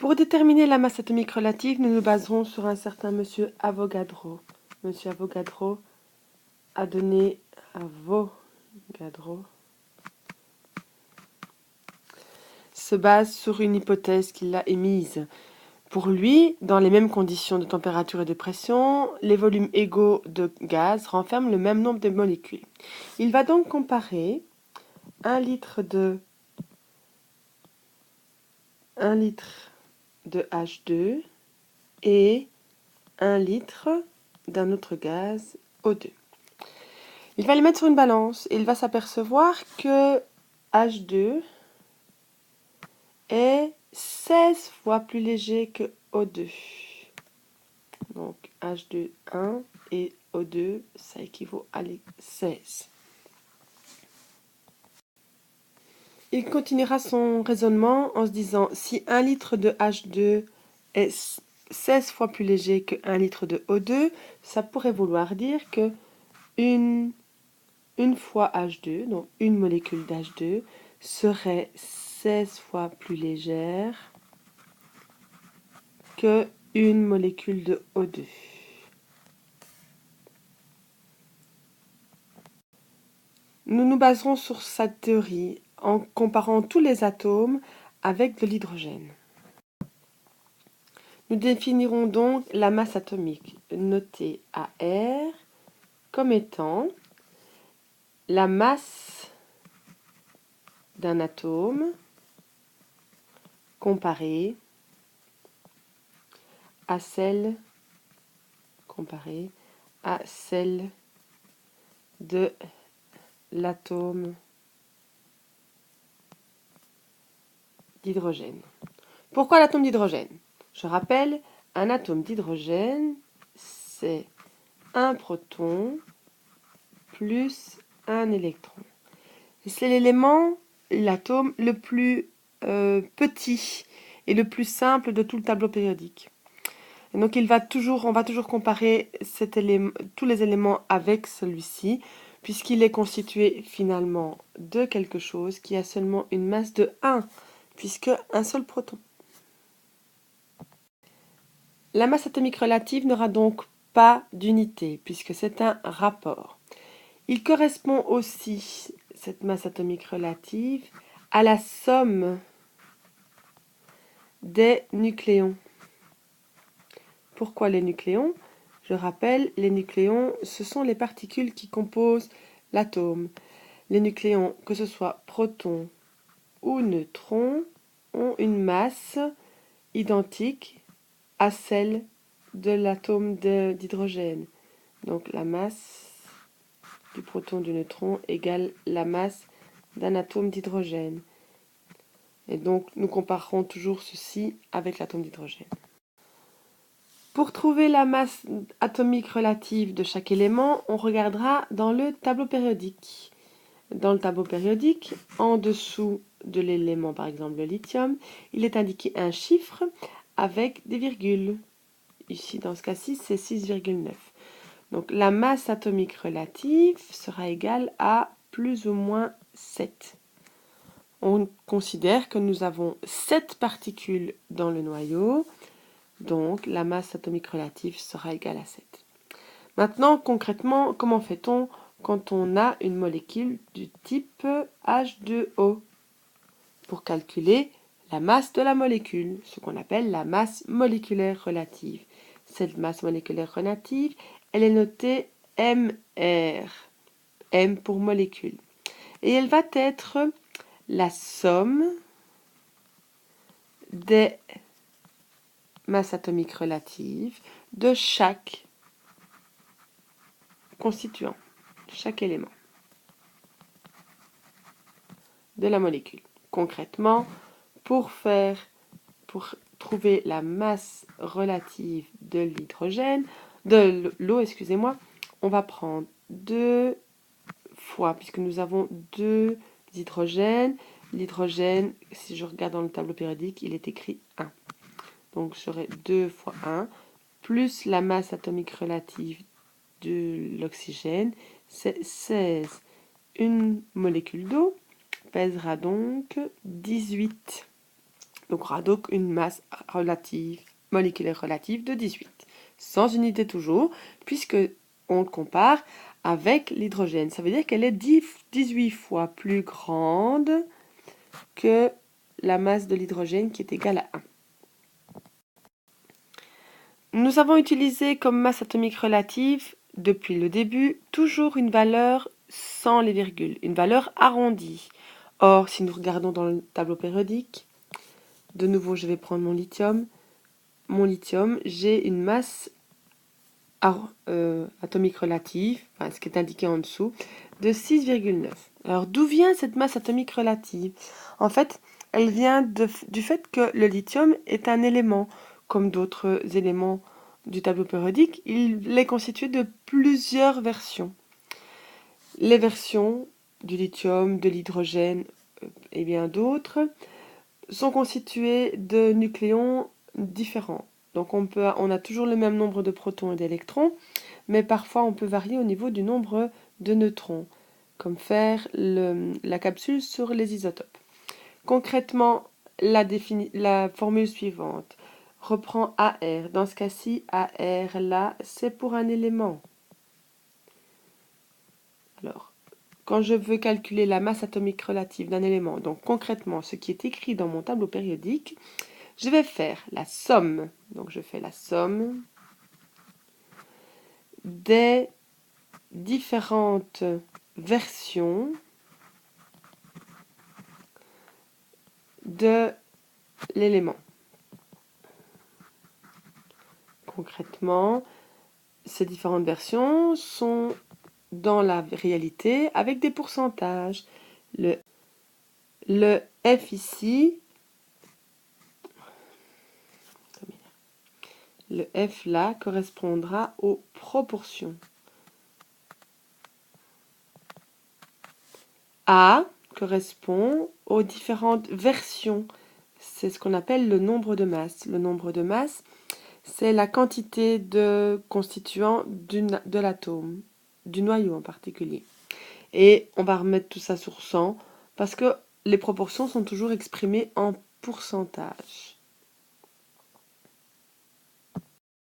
Pour déterminer la masse atomique relative, nous nous baserons sur un certain monsieur Avogadro. Monsieur Avogadro a donné se base sur une hypothèse qu'il a émise. Pour lui, dans les mêmes conditions de température et de pression, les volumes égaux de gaz renferment le même nombre de molécules. Il va donc comparer 1 litre de H2 et 1 litre d'un autre gaz O2. Il va les mettre sur une balance et il va s'apercevoir que H2 est 16 fois plus léger que O2. Donc H2, 1 et O2, ça équivaut à 16. Il continuera son raisonnement en se disant, si 1 litre de H2 est 16 fois plus léger que 1 litre de O2, ça pourrait vouloir dire que une fois H2, donc une molécule d'H2, serait 16 fois plus légère que une molécule de O2. Nous nous baserons sur cette théorie en comparant tous les atomes avec de l'hydrogène. Nous définirons donc la masse atomique, notée à R, comme étant la masse d'un atome comparée à celle de l'atome d'hydrogène. Pourquoi l'atome d'hydrogène? Je rappelle, un atome d'hydrogène, c'est un proton plus un électron. C'est l'élément, l'atome, le plus petit et le plus simple de tout le tableau périodique. Et donc on va toujours comparer tous les éléments avec celui-ci, puisqu'il est constitué finalement de quelque chose qui a seulement une masse de 1, puisque un seul proton. La masse atomique relative n'aura donc pas d'unité, puisque c'est un rapport. Il correspond aussi, cette masse atomique relative, à la somme des nucléons. Pourquoi les nucléons? Je rappelle, les nucléons, ce sont les particules qui composent l'atome. Les nucléons, que ce soit protons ou neutrons, ont une masse identique à celle de l'atome d'hydrogène. Donc la masse du proton du neutron égale la masse d'un atome d'hydrogène. Et donc nous comparerons toujours ceci avec l'atome d'hydrogène. Pour trouver la masse atomique relative de chaque élément, on regardera dans le tableau périodique. Dans le tableau périodique, en dessous de l'élément, par exemple le lithium, il est indiqué un chiffre avec des virgules. Ici, dans ce cas-ci, c'est 6,9. Donc la masse atomique relative sera égale à plus ou moins 7. On considère que nous avons 7 particules dans le noyau. Donc, la masse atomique relative sera égale à 7. Maintenant, concrètement, comment fait-on quand on a une molécule du type H2O? Pour calculer la masse de la molécule, ce qu'on appelle la masse moléculaire relative. Cette masse moléculaire relative, elle est notée MR, M pour molécule. Et elle va être la somme des masse atomique relative de chaque constituant, chaque élément de la molécule. Concrètement, pour trouver la masse relative de l'hydrogène, de l'eau, excusez-moi, on va prendre 2 fois, puisque nous avons 2 hydrogènes. L'hydrogène, si je regarde dans le tableau périodique, il est écrit 1. Donc j'aurai 2 fois 1, plus la masse atomique relative de l'oxygène, c'est 16. Une molécule d'eau pèsera donc 18. Donc on aura donc une masse relative, moléculaire relative de 18. Sans unité toujours, puisque on le compare avec l'hydrogène. Ça veut dire qu'elle est 18 fois plus grande que la masse de l'hydrogène qui est égale à 1. Nous avons utilisé comme masse atomique relative, depuis le début, toujours une valeur sans les virgules, une valeur arrondie. Or, si nous regardons dans le tableau périodique, de nouveau je vais prendre mon lithium. Mon lithium, j'ai une masse atomique relative, enfin, ce qui est indiqué en dessous, de 6,9. Alors d'où vient cette masse atomique relative? En fait, elle vient du fait que le lithium est un élément, comme d'autres éléments du tableau périodique, il est constitué de plusieurs versions. Les versions du lithium, de l'hydrogène et bien d'autres sont constituées de nucléons différents. Donc on a toujours le même nombre de protons et d'électrons, mais parfois on peut varier au niveau du nombre de neutrons, comme faire la capsule sur les isotopes. Concrètement, la formule suivante reprend AR. Dans ce cas-ci, AR, là, c'est pour un élément. Alors, quand je veux calculer la masse atomique relative d'un élément, donc concrètement ce qui est écrit dans mon tableau périodique, je vais faire la somme. Donc je fais la somme des différentes versions de l'élément. Concrètement, ces différentes versions sont dans la réalité avec des pourcentages. Le F ici, le F là correspondra aux proportions. A correspond aux différentes versions. C'est ce qu'on appelle le nombre de masse. Le nombre de masse, c'est la quantité de constituants de l'atome, du noyau en particulier. Et on va remettre tout ça sur 100 parce que les proportions sont toujours exprimées en pourcentage.